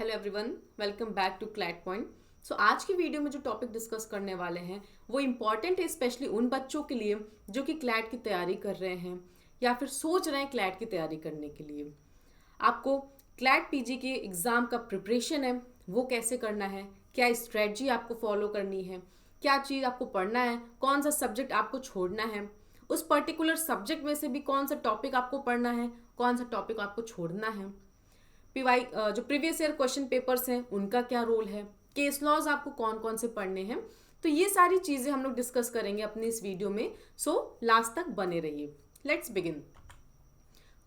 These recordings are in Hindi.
Hello everyone, welcome back to CLAT point. So आज की वीडियो में जो टॉपिक डिस्कस करने वाले हैं वो इम्पॉर्टेंट है, स्पेशली उन बच्चों के लिए जो कि क्लैट की तैयारी कर रहे हैं या फिर सोच रहे हैं क्लैट की तैयारी करने के लिए। आपको क्लैट पीजी के एग्ज़ाम का प्रिपरेशन है वो कैसे करना है, क्या स्ट्रेटजी आपको फॉलो करनी है, क्या चीज़ आपको पढ़ना है, कौन सा सब्जेक्ट आपको छोड़ना है, उस पर्टिकुलर सब्जेक्ट में से भी कौन सा टॉपिक आपको पढ़ना है, कौन सा टॉपिक आपको छोड़ना है, पीवाई जो प्रीवियस ईयर क्वेश्चन पेपर्स हैं उनका क्या रोल है, केस लॉज आपको कौन कौन से पढ़ने हैं। तो ये सारी चीज़ें हम लोग डिस्कस करेंगे अपने इस वीडियो में। सो लास्ट तक बने रहिए। Let's begin.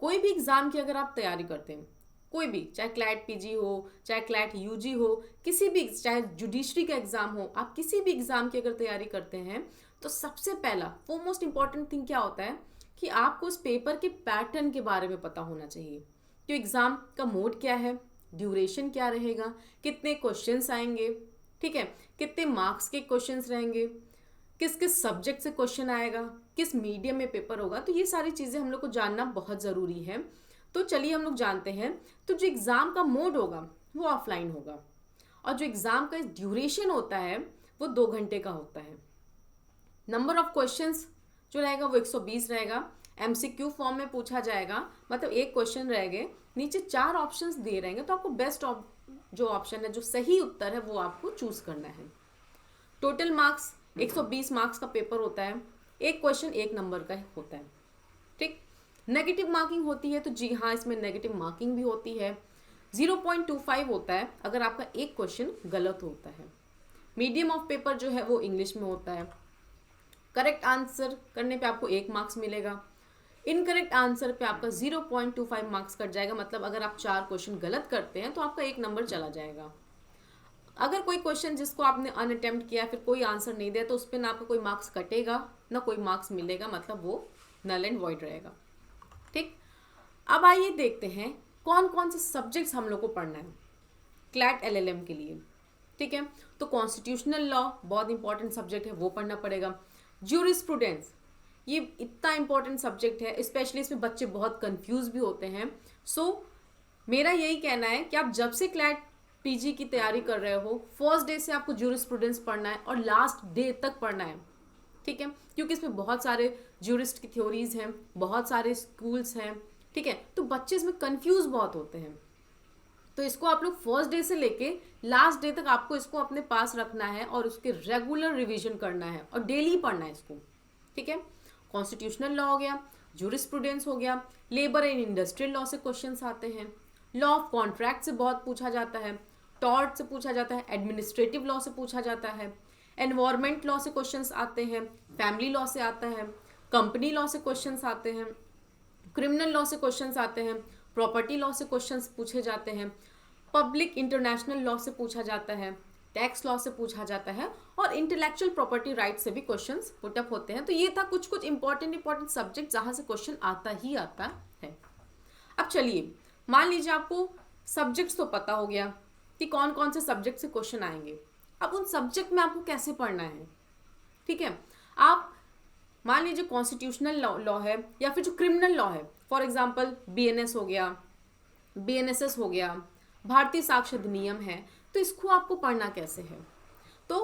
कोई भी एग्ज़ाम की अगर आप तैयारी करते हैं, कोई भी, चाहे क्लैट पीजी हो, चाहे क्लैट यूजी हो, किसी भी, चाहे जुडिशरी का एग्ज़ाम हो, आप किसी भी एग्ज़ाम की अगर तैयारी करते हैं तो सबसे पहला मोस्ट इंपॉर्टेंट थिंग क्या होता है कि आपको उस पेपर के पैटर्न के बारे में पता होना चाहिए कि एग्ज़ाम का मोड क्या है, ड्यूरेशन क्या रहेगा, कितने क्वेश्चंस आएंगे, ठीक है, कितने मार्क्स के क्वेश्चंस रहेंगे, किस किस सब्जेक्ट से क्वेश्चन आएगा, किस मीडियम में पेपर होगा। तो ये सारी चीज़ें हम लोग को जानना बहुत ज़रूरी है। तो चलिए हम लोग जानते हैं। तो जो एग्ज़ाम का मोड होगा वो ऑफलाइन होगा और जो एग्ज़ाम का ड्यूरेशन होता है वो 2 घंटे का होता है। नंबर ऑफ क्वेश्चंस जो रहेगा वो 120 रहेगा। एमसीक्यू फॉर्म में पूछा जाएगा, मतलब एक क्वेश्चन रहेंगे, नीचे 4 ऑप्शंस दे रहेंगे, तो आपको बेस्ट जो ऑप्शन है, जो सही उत्तर है, वो आपको चूज करना है। टोटल मार्क्स 120 मार्क्स का पेपर होता है। एक क्वेश्चन 1 नंबर का होता है, ठीक। नेगेटिव मार्किंग होती है, तो जी हाँ, इसमें नेगेटिव मार्किंग भी होती है। 0.25 होता है अगर आपका एक क्वेश्चन गलत होता है। मीडियम ऑफ पेपर जो है वो इंग्लिश में होता है। करेक्ट आंसर करने पे आपको 1 मार्क्स मिलेगा। इनकरेक्ट आंसर पे आपका 0.25 मार्क्स कट जाएगा, मतलब अगर आप 4 क्वेश्चन गलत करते हैं तो आपका 1 नंबर चला जाएगा। अगर कोई क्वेश्चन जिसको आपने अनअटेम्प्ट किया, फिर कोई आंसर नहीं दिया, तो उस पर ना आपका कोई मार्क्स कटेगा ना कोई मार्क्स मिलेगा, मतलब वो नल एंड वॉइड रहेगा, ठीक। अब आइए देखते हैं कौन कौन से सब्जेक्ट्स हम लोग को पढ़ना है क्लैट एलएलएम के लिए, ठीक है। तो कॉन्स्टिट्यूशनल लॉ बहुत इंपॉर्टेंट सब्जेक्ट है, वो पढ़ना पड़ेगा। ज्यूरिस्प्रूडेंस, ये इतना इंपॉर्टेंट सब्जेक्ट है, स्पेशली इसमें बच्चे बहुत कंफ्यूज भी होते हैं। सो मेरा यही कहना है कि आप जब से क्लैट पीजी की तैयारी कर रहे हो, फर्स्ट डे से आपको ज्यूरिस्प्रूडेंस पढ़ना है और लास्ट डे तक पढ़ना है, ठीक है, क्योंकि इसमें बहुत सारे ज्यूरिस्ट की थ्योरीज हैं, बहुत सारे स्कूल्स हैं, ठीक है। तो बच्चे इसमें कंफ्यूज बहुत होते हैं, तो इसको आप लोग फर्स्ट डे से लेके लास्ट डे तक आपको इसको अपने पास रखना है और उसके रेगुलर रिवीजन करना है और डेली पढ़ना है इसको, ठीक है। कॉन्स्टिट्यूशनल लॉ हो गया, जूरिस्प्रूडेंस हो गया, लेबर एंड इंडस्ट्रियल लॉ से क्वेश्चंस आते हैं, लॉ ऑफ कॉन्ट्रैक्ट से बहुत पूछा जाता है, टॉर्ट से पूछा जाता है, एडमिनिस्ट्रेटिव लॉ से पूछा जाता है, एनवायरमेंट लॉ से क्वेश्चंस आते हैं, फैमिली लॉ से आता है, कंपनी लॉ से क्वेश्चंस आते हैं, क्रिमिनल लॉ से क्वेश्चंस आते हैं, प्रॉपर्टी लॉ से क्वेश्चंस पूछे जाते हैं, पब्लिक इंटरनेशनल लॉ से पूछा जाता है, टैक्स लॉ से पूछा जाता है और इंटेलेक्चुअल प्रॉपर्टी राइट से भी क्वेश्चंस पुटअप होते हैं। तो ये था कुछ कुछ इंपॉर्टेंट सब्जेक्ट जहां से क्वेश्चन आता ही आता है। अब चलिए, मान लीजिए आपको सब्जेक्ट्स तो पता हो गया कि कौन कौन से सब्जेक्ट से क्वेश्चन आएंगे। अब उन सब्जेक्ट में आपको कैसे पढ़ना है, ठीक है। आप मान लीजिए कॉन्स्टिट्यूशनल लॉ है या फिर जो क्रिमिनल लॉ है, फॉर एग्जाम्पल बीएनएस हो गया, बीएनएसएस हो गया, भारतीय साक्ष्य अधिनियम है, तो इसको आपको पढ़ना कैसे है। तो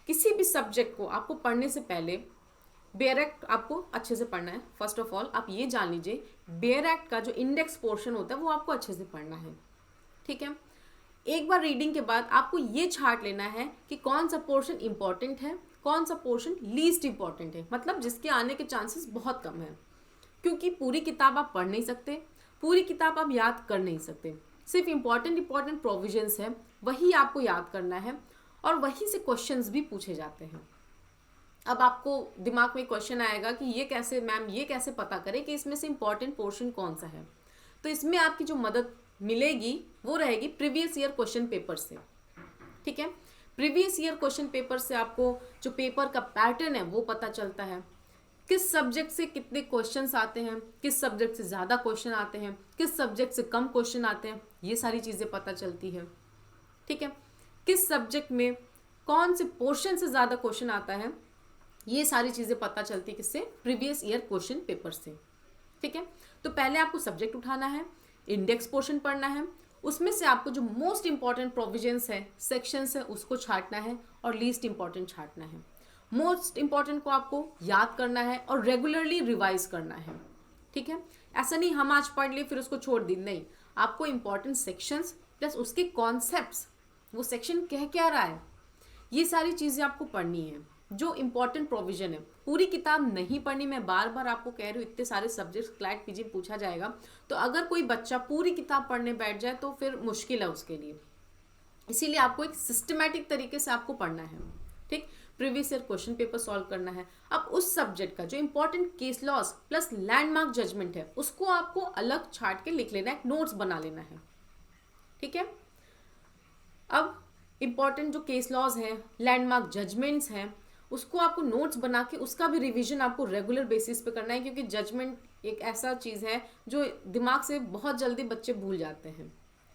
किसी भी सब्जेक्ट को आपको पढ़ने से पहले बेयर एक्ट आपको अच्छे से पढ़ना है। फर्स्ट ऑफ ऑल आप ये जान लीजिए, बेयर एक्ट का जो इंडेक्स पोर्शन होता है वो आपको अच्छे से पढ़ना है, ठीक है। एक बार रीडिंग के बाद आपको ये छांट लेना है कि कौन सा पोर्शन इंपॉर्टेंट है, कौन सा पोर्शन लीस्ट इंपॉर्टेंट है, मतलब जिसके आने के चांसेस बहुत कम है, क्योंकि पूरी किताब आप पढ़ नहीं सकते, पूरी किताब आप याद कर नहीं सकते, सिर्फ इंपॉर्टेंट प्रोविजंस है वही आपको याद करना है और वही से क्वेश्चंस भी पूछे जाते हैं। अब आपको दिमाग में क्वेश्चन आएगा कि ये कैसे मैम, ये कैसे पता करें कि इसमें से इंपॉर्टेंट पोर्शन कौन सा है। तो इसमें आपकी जो मदद मिलेगी वो रहेगी प्रीवियस ईयर क्वेश्चन पेपर से, ठीक है। प्रीवियस ईयर क्वेश्चन पेपर से आपको जो पेपर का पैटर्न है वो पता चलता है, किस सब्जेक्ट से कितने क्वेश्चंस आते हैं, किस सब्जेक्ट से ज़्यादा क्वेश्चन आते हैं, किस सब्जेक्ट से कम क्वेश्चन आते हैं, ये सारी चीज़ें पता चलती है, ठीक है। किस सब्जेक्ट में कौन से पोर्शन से ज़्यादा क्वेश्चन आता है, ये सारी चीज़ें पता चलती है किससे, प्रीवियस ईयर क्वेश्चन पेपर से, ठीक है। तो पहले आपको सब्जेक्ट उठाना है, इंडेक्स पोर्शन पढ़ना है, उसमें से आपको जो मोस्ट इंपॉर्टेंट प्रोविजंस है, सेक्शंस है, उसको छांटना है और लीस्ट इंपॉर्टेंट छांटना है। मोस्ट इंपॉर्टेंट को आपको याद करना है और रेगुलरली रिवाइज करना है। ठीक है, ऐसा नहीं हम आज पढ़ लिए फिर उसको छोड़ दी, नहीं, आपको इंपॉर्टेंट सेक्शंस प्लस उसके कॉन्सेप्ट्स, वो सेक्शन कह क्या रहा है, ये सारी चीज़ें आपको पढ़नी है। जो इंपॉर्टेंट प्रोविजन है, पूरी किताब नहीं पढ़नी, मैं बार बार आपको कह रही हूँ, इतने सारे सब्जेक्ट्स क्लैट पीजी पूछा जाएगा, तो अगर कोई बच्चा पूरी किताब पढ़ने बैठ जाए तो फिर मुश्किल है उसके लिए। इसीलिए आपको एक सिस्टमैटिक तरीके से आपको पढ़ना है। ठीक, previous year question paper solve करना है। अब उस सब्जेक्ट का जो important case laws plus landmark judgement है उसको आपको अलग छाट के लिख लेना है, नोट्स बना लेना है। ठीक है, अब इंपॉर्टेंट जो केस लॉज है, लैंडमार्क जजमेंट्स हैं, उसको आपको नोट्स बना के उसका भी रिवीजन आपको रेगुलर बेसिस पे करना है, क्योंकि जजमेंट एक ऐसा चीज़ है जो दिमाग से बहुत जल्दी बच्चे भूल जाते हैं।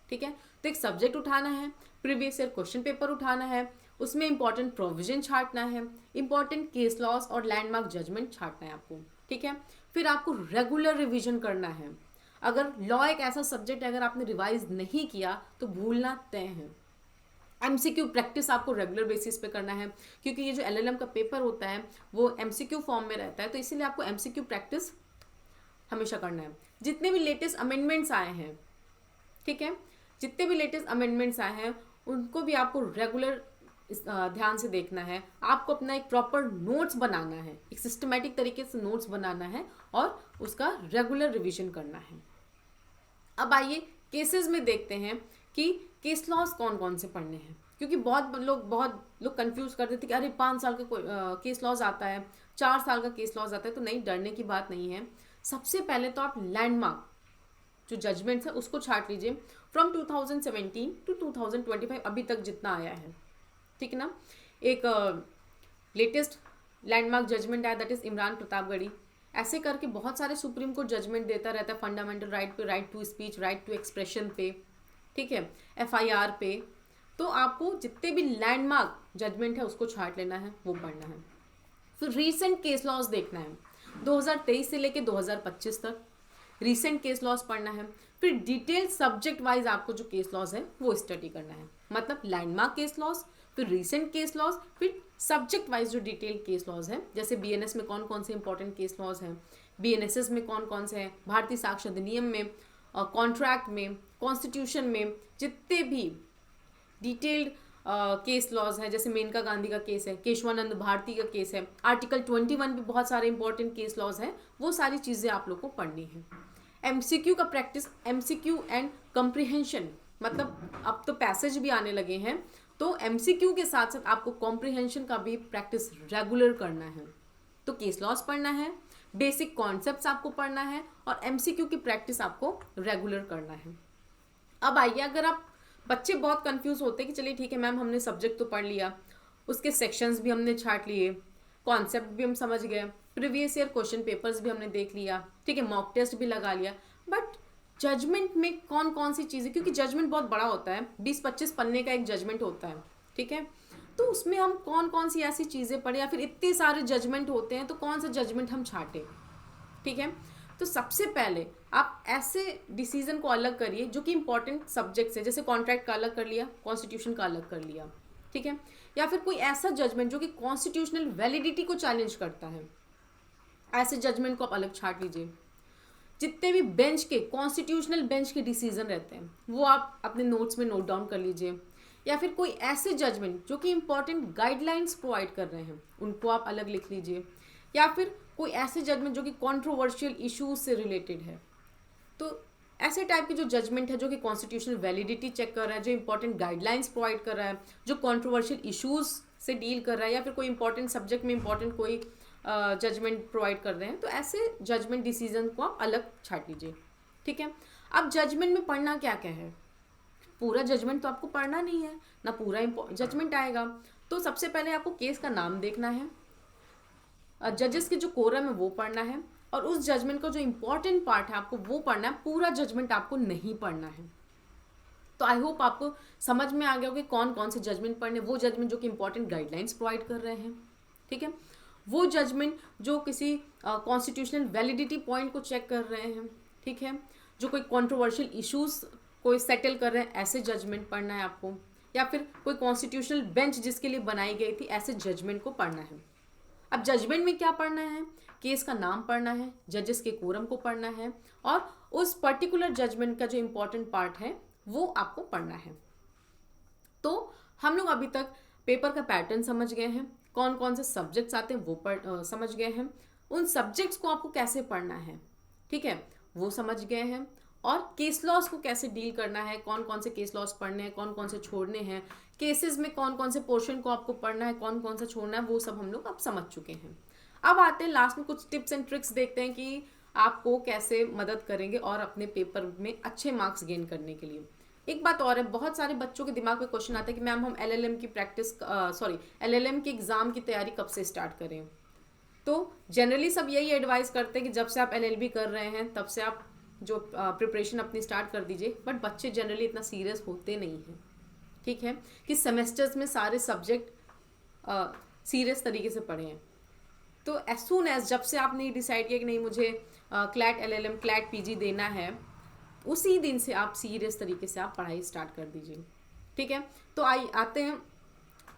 ठीक है, तो एक सब्जेक्ट उठाना है, प्रीवियस ईयर क्वेश्चन पेपर उठाना है, उसमें इंपॉर्टेंट प्रोविजन छांटना है, इंपॉर्टेंट केस लॉस और लैंडमार्क जजमेंट छांटना है आपको। ठीक है, फिर आपको रेगुलर रिवीजन करना है। अगर लॉ एक ऐसा सब्जेक्ट है, अगर आपने रिवाइज नहीं किया तो भूलना तय है। एमसीक्यू प्रैक्टिस आपको रेगुलर बेसिस पे करना है, क्योंकि ये जो एलएलएम का पेपर होता है वो एमसीक्यू फॉर्म में रहता है, तो इसीलिए आपको एमसीक्यू प्रैक्टिस हमेशा करना है। जितने भी लेटेस्ट अमेंडमेंट्स आए हैं, ठीक है, जितने भी लेटेस्ट अमेंडमेंट्स आए हैं उनको भी आपको रेगुलर ध्यान से देखना है। आपको अपना एक प्रॉपर नोट्स बनाना है, एक सिस्टमेटिक तरीके से नोट्स बनाना है और उसका रेगुलर रिवीजन करना है। अब आइए केसेस में देखते हैं कि केस लॉस कौन कौन से पढ़ने हैं, क्योंकि बहुत लोग कंफ्यूज कर देते कि अरे 5 साल का केस लॉस आता है, 4 साल का केस लॉस आता है, तो नहीं, डरने की बात नहीं है। सबसे पहले तो आप लैंडमार्क जो जजमेंट्स है उसको छाट लीजिए फ्रॉम 2017 टू 2025 अभी तक जितना आया है। ठीक है ना, एक लेटेस्ट लैंडमार्क जजमेंट आया, दैट इज इमरान प्रतापगढ़ी। ऐसे करके बहुत सारे सुप्रीम कोर्ट जजमेंट देता रहता है, फंडामेंटल राइट पे, right to speech, right to expression पे, ठीक है, एफआईआर पे। तो आपको जितने भी लैंडमार्क जजमेंट है उसको छाट लेना है, वो पढ़ना है। फिर रीसेंट केस लॉस देखना है, 2023 से लेके 2025 तक रीसेंट केस लॉस पढ़ना है। फिर डिटेल सब्जेक्ट वाइज आपको जो केस लॉस है वो स्टडी करना है, मतलब लैंडमार्क केस लॉस, फिर रीसेंट केस लॉस, फिर सब्जेक्ट वाइज जो डिटेल केस लॉस है, जैसे बीएनएस में कौन कौन से इंपॉर्टेंट केस लॉस हैं, बीएनएसएस में कौन कौन से हैं, भारतीय साक्ष्य अधिनियम में, कॉन्ट्रैक्ट में, कॉन्स्टिट्यूशन में जितने भी डिटेल्ड केस लॉज हैं, जैसे मेनका गांधी का केस है, केशवानंद भारती का केस है, आर्टिकल 21 पे बहुत सारे इंपॉर्टेंट केस लॉज हैं, वो सारी चीज़ें आप लोग को पढ़नी है। एमसीक्यू का प्रैक्टिस, एमसीक्यू एंड कॉम्प्रिहेंशन, मतलब अब तो पैसेज भी आने लगे हैं, तो एमसीक्यू के साथ साथ आपको कॉम्प्रिहेंशन का भी प्रैक्टिस रेगुलर करना है। तो केस लॉस पढ़ना है, बेसिक कॉन्सेप्ट्स आपको पढ़ना है और एमसीक्यू की प्रैक्टिस आपको रेगुलर करना है। अब आइए, अगर आप बच्चे बहुत कंफ्यूज होते हैं कि चलिए ठीक है मैम, हमने सब्जेक्ट तो पढ़ लिया, उसके सेक्शंस भी हमने छाट लिए, कॉन्सेप्ट भी हम समझ गए, प्रीवियस ईयर क्वेश्चन पेपर्स भी हमने देख लिया, ठीक है, मॉक टेस्ट भी लगा लिया, बट जजमेंट में कौन कौन सी चीज़ें, क्योंकि जजमेंट बहुत बड़ा होता है, 20-25 पन्ने का एक जजमेंट होता है, ठीक है, तो उसमें हम कौन कौन सी ऐसी चीज़ें पढ़े, या फिर इतने सारे जजमेंट होते हैं तो कौन सा जजमेंट हम छाटें। ठीक है, तो सबसे पहले आप ऐसे डिसीजन को अलग करिए जो कि इंपॉर्टेंट सब्जेक्ट्स है, जैसे कॉन्ट्रैक्ट का अलग कर लिया, कॉन्स्टिट्यूशन का अलग कर लिया, ठीक है, या फिर कोई ऐसा जजमेंट जो कि कॉन्स्टिट्यूशनल वैलिडिटी को चैलेंज करता है, ऐसे जजमेंट को आप अलग छाट लीजिए। जितने भी बेंच के, कॉन्स्टिट्यूशनल बेंच के डिसीजन रहते हैं वो आप अपने नोट्स में नोट डाउन कर लीजिए, या फिर कोई ऐसे जजमेंट जो कि इंपॉर्टेंट गाइडलाइंस प्रोवाइड कर रहे हैं उनको आप अलग लिख लीजिए, या फिर कोई ऐसे जजमेंट जो कि कंट्रोवर्शियल इश्यूज से रिलेटेड है। तो ऐसे टाइप के जो जजमेंट है जो कि कॉन्स्टिट्यूशनल वैलिडिटी चेक कर रहा है, जो इंपॉर्टेंट गाइडलाइंस प्रोवाइड कर रहा है, जो कंट्रोवर्शियल इश्यूज से डील कर रहा है, या फिर कोई इंपॉर्टेंट सब्जेक्ट में इंपॉर्टेंट कोई जजमेंट प्रोवाइड कर रहे हैं, तो ऐसे जजमेंट डिसीजन को आप अलग छाट लीजिए। ठीक है, अब जजमेंट में पढ़ना क्या क्या है, पूरा जजमेंट तो आपको पढ़ना नहीं है ना, पूरा जजमेंट आएगा। तो सबसे पहले आपको केस का नाम देखना है, जजेस के जो कोरम है वो पढ़ना है, और उस जजमेंट का जो इंपॉर्टेंट पार्ट है आपको वो पढ़ना है, पूरा जजमेंट आपको नहीं पढ़ना है। तो आई होप आपको समझ में आ गया हो कि कौन कौन से जजमेंट पढ़ने, वो जजमेंट जो कि इंपॉर्टेंट गाइडलाइंस प्रोवाइड कर रहे हैं, ठीक है, वो जजमेंट जो किसी कॉन्स्टिट्यूशनल वैलिडिटी पॉइंट को चेक कर रहे हैं, ठीक है, जो कोई कंट्रोवर्शियल इश्यूज कोई सेटल कर रहे हैं ऐसे जजमेंट पढ़ना है आपको, या फिर कोई कॉन्स्टिट्यूशनल बेंच जिसके लिए बनाई गई थी ऐसे जजमेंट को पढ़ना है। अब जजमेंट में क्या पढ़ना है, केस का नाम पढ़ना है, जजेस के कोरम को पढ़ना है, और उस पर्टिकुलर जजमेंट का जो इंपॉर्टेंट पार्ट है वो आपको पढ़ना है। तो हम लोग अभी तक पेपर का पैटर्न समझ गए हैं, कौन कौन से सब्जेक्ट्स आते हैं वो समझ गए हैं, उन सब्जेक्ट्स को आपको कैसे पढ़ना है, ठीक है, वो समझ गए हैं, और केस लॉस को कैसे डील करना है, कौन कौन से केस लॉस पढ़ने हैं, कौन कौन से छोड़ने हैं, केसेस में कौन कौन से पोर्शन को आपको पढ़ना है, कौन कौन सा छोड़ना है, वो सब हम लोग अब समझ चुके हैं। अब आते हैं लास्ट में कुछ टिप्स एंड ट्रिक्स देखते हैं कि आपको कैसे मदद करेंगे और अपने पेपर में अच्छे मार्क्स गेन करने के लिए। एक बात और है, बहुत सारे बच्चों के दिमाग में क्वेश्चन आता है कि मैम हम एलएलएम की एलएलएम की एग्जाम की तैयारी कब से स्टार्ट करें। तो जनरली सब यही एडवाइस करते हैं कि जब से आप एलएलबी कर रहे हैं तब से आप जो प्रिपरेशन अपनी स्टार्ट कर दीजिए, बट बच्चे जनरली इतना सीरियस होते नहीं हैं, ठीक है, कि सेमेस्टर्स में सारे सब्जेक्ट सीरियस तरीके से पढ़े हैं। तो एज सून एज जब से आपने डिसाइड किया कि नहीं मुझे क्लैट एलएलएम क्लैट पीजी देना है, उसी दिन से आप सीरियस तरीके से आप पढ़ाई स्टार्ट कर दीजिए, ठीक है। तो आते हैं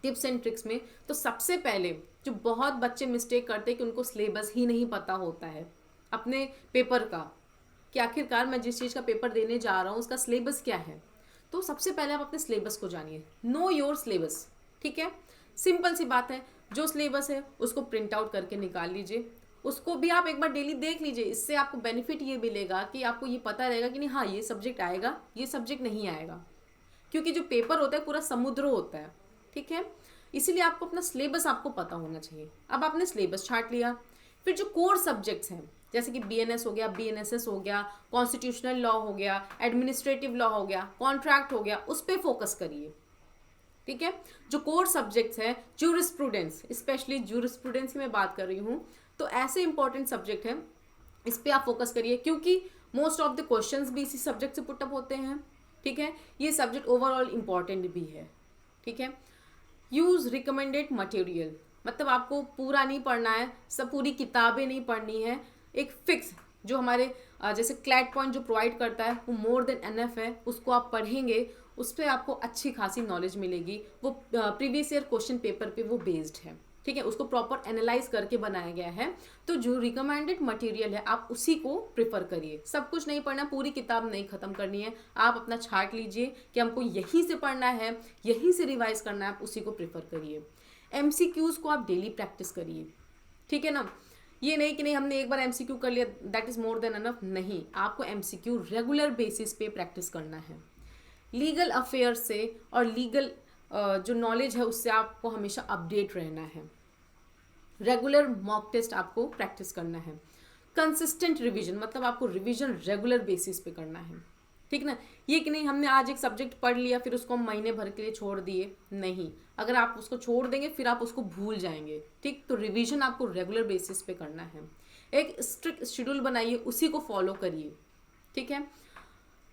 टिप्स एंड ट्रिक्स में। तो सबसे पहले जो बहुत बच्चे मिस्टेक करते हैं कि उनको सिलेबस ही नहीं पता होता है अपने पेपर का, कि आखिरकार मैं जिस चीज़ का पेपर देने जा रहा हूँ उसका सिलेबस क्या है। तो सबसे पहले आप अपने सिलेबस को जानिए, नो योर सिलेबस, ठीक है। सिंपल सी बात है, जो सिलेबस है उसको प्रिंट आउट करके निकाल लीजिए, उसको भी आप एक बार डेली देख लीजिए। इससे आपको बेनिफिट ये मिलेगा कि आपको ये पता रहेगा कि नहीं हाँ ये सब्जेक्ट आएगा, ये सब्जेक्ट नहीं आएगा, क्योंकि जो पेपर होता है पूरा समुद्र होता है, ठीक है। इसीलिए आपको अपना सिलेबस आपको पता होना चाहिए। अब आपने सिलेबस छांट लिया, फिर जो कोर सब्जेक्ट्स हैं जैसे कि बीएनएस हो गया, बीएनएसएस हो गया, कॉन्स्टिट्यूशनल लॉ हो गया, एडमिनिस्ट्रेटिव लॉ हो गया, कॉन्ट्रैक्ट हो गया, उस पर फोकस करिए, ठीक है। जो कोर सब्जेक्ट्स हैं, ज्यूरिस्प्रूडेंस, स्पेशली ज्यूरिस्प्रूडेंस की मैं बात कर रही हूँ, तो ऐसे इंपॉर्टेंट सब्जेक्ट हैं, इस पर आप फोकस करिए, क्योंकि मोस्ट ऑफ द क्वेश्चंस भी इसी सब्जेक्ट से पुटअप होते हैं, ठीक है। ये सब्जेक्ट ओवरऑल इंपॉर्टेंट भी है, ठीक है। यूज रिकमेंडेड मटेरियल, मतलब आपको पूरा नहीं पढ़ना है, सब पूरी किताबें नहीं पढ़नी है, एक फिक्स जो हमारे जैसे क्लैट पॉइंट जो प्रोवाइड करता है वो मोर देन एनफ है, उसको आप पढ़ेंगे, उस पर आपको अच्छी खासी नॉलेज मिलेगी। वो प्रीवियस ईयर क्वेश्चन पेपर पे वो बेस्ड है, ठीक है, उसको प्रॉपर एनालाइज करके बनाया गया है। तो जो रिकमेंडेड मटेरियल है आप उसी को प्रेफर करिए, सब कुछ नहीं पढ़ना, पूरी किताब नहीं खत्म करनी है, आप अपना छांट लीजिए कि हमको यहीं से पढ़ना है, यहीं से रिवाइज करना है, आप उसी को प्रेफर करिए। एमसीक्यूज को आप डेली प्रैक्टिस करिए, ठीक है ना। ये नहीं कि नहीं हमने एक बार एमसीक्यू कर लिया that is more than enough, नहीं, आपको एमसीक्यू रेगुलर बेसिस पे प्रैक्टिस करना है। लीगल अफेयर से और लीगल जो नॉलेज है उससे आपको हमेशा अपडेट रहना है। रेगुलर मॉक टेस्ट आपको प्रैक्टिस करना है। कंसिस्टेंट रिवीजन, मतलब आपको रिवीजन रेगुलर बेसिस पे करना है, ठीक ना। ये कि नहीं हमने आज एक सब्जेक्ट पढ़ लिया फिर उसको हम महीने भर के लिए छोड़ दिए, नहीं, अगर आप उसको छोड़ देंगे फिर आप उसको भूल जाएंगे, ठीक। तो रिवीजन आपको रेगुलर बेसिस पे करना है। एक स्ट्रिक्ट शेड्यूल बनाइए, उसी को फॉलो करिए, ठीक है।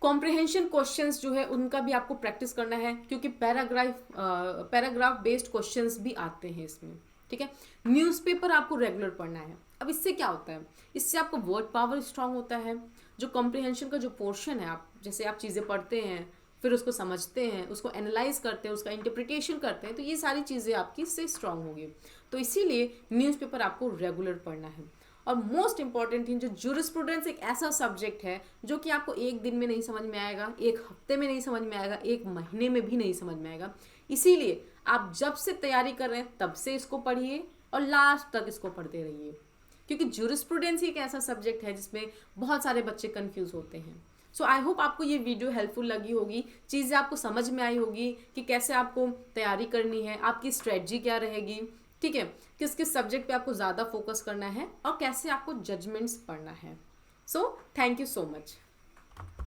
कॉम्प्रिहेंशन क्वेश्चंस जो है उनका भी आपको प्रैक्टिस करना है, क्योंकि पैराग्राफ बेस्ड क्वेश्चंस भी आते हैं इसमें, ठीक है। न्यूज़पेपर आपको रेगुलर पढ़ना है। अब इससे क्या होता है, इससे आपका वर्ड पावर स्ट्रांग होता है। जो कॉम्प्रिहेंशन का जो पोर्शन है, आप जैसे आप चीज़ें पढ़ते हैं फिर उसको समझते हैं, उसको एनालाइज करते हैं, उसका इंटरप्रिटेशन करते हैं, तो ये सारी चीज़ें आपकी इससे स्ट्रांग होगी। तो इसीलिए न्यूज़पेपर आपको रेगुलर पढ़ना है। और मोस्ट इंपॉर्टेंट थिंग, जो ज्यूरिस्प्रूडेंस एक ऐसा सब्जेक्ट है जो कि आपको एक दिन में नहीं समझ में आएगा, एक हफ्ते में नहीं समझ में आएगा, एक महीने में भी नहीं समझ में आएगा। इसीलिए आप जब से तैयारी कर रहे हैं तब से इसको पढ़िए और लास्ट तक इसको पढ़ते रहिए, क्योंकि ज्यूरिस्प्रूडेंस एक ऐसा सब्जेक्ट है जिसमें बहुत सारे बच्चे कंफ्यूज होते हैं। सो आई होप आपको ये वीडियो हेल्पफुल लगी होगी, चीज़ें आपको समझ में आई होगी कि कैसे आपको तैयारी करनी है, आपकी स्ट्रेटजी क्या रहेगी, ठीक है, किस किस सब्जेक्ट पे आपको ज़्यादा फोकस करना है और कैसे आपको जजमेंट्स पढ़ना है। So thank you so much.